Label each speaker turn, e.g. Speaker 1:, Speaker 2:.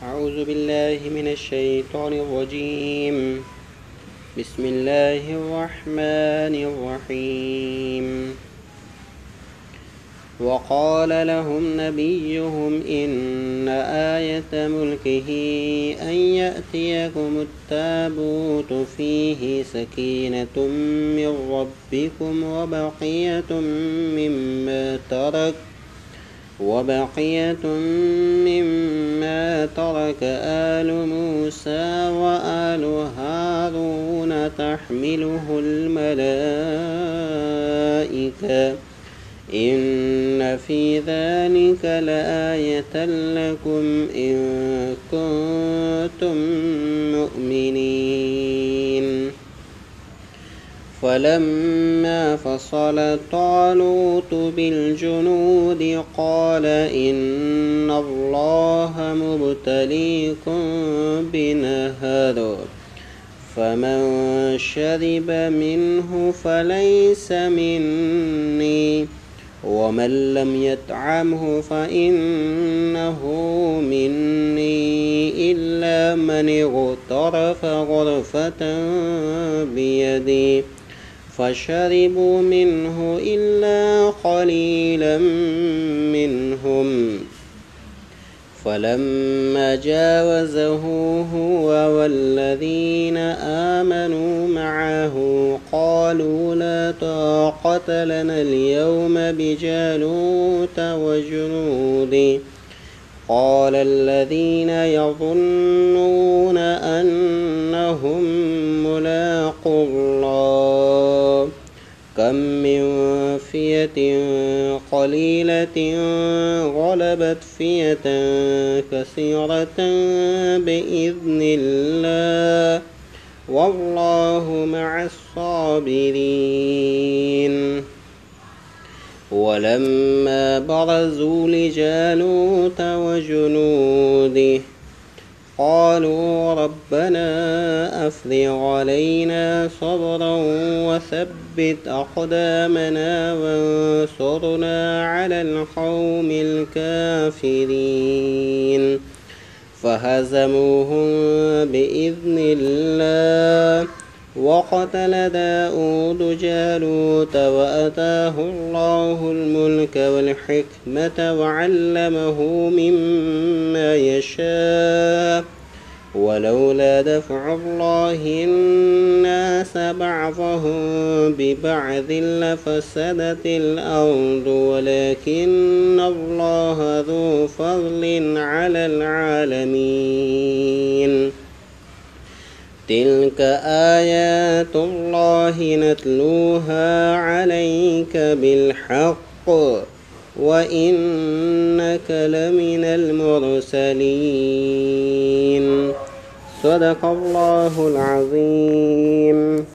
Speaker 1: أعوذ بالله من الشيطان الرجيم. بسم الله الرحمن الرحيم. وقال لهم نبيهم إن آية ملكه أن يأتيكم التابوت فيه سكينة من ربكم وبقية مما ترك آل موسى وآل هارون تحمله الملائكة إن في ذلك لآية لكم إن كنتم مؤمنين. فلما فصل طالوت بالجنود قال إن الله مبتليكم بنهر فمن شرب منه فليس مني ومن لم يطعمه فإنه مني إلا من اغترف غرفة بيدي فشربوا منه إلا قليلا منهم. فلما جاوزه هو والذين آمنوا معه قالوا لا طاقة لنا اليوم بجالوت وجنوده. قال الذين يظنون أنهم ملاقو الله كم من فئة قليلة غلبت فئة كثيرة بإذن الله والله مع الصابرين. ولما برزوا لجالوت وجنوده قالوا ربنا أفرغ علينا صبرا وثبت أقدامنا وانصرنا على القوم الكافرين. فهزموهم بإذن الله وقتل داود جالوت وأتاه الله الملك والحكمة وعلمه مما يشاء ولولا دفع الله الناس بعضهم ببعض لفسدت الأرض ولكن الله ذو فضل على العالمين. تلك آيات الله نتلوها عليك بالحق وإنك لمن المرسلين. صدق الله العظيم.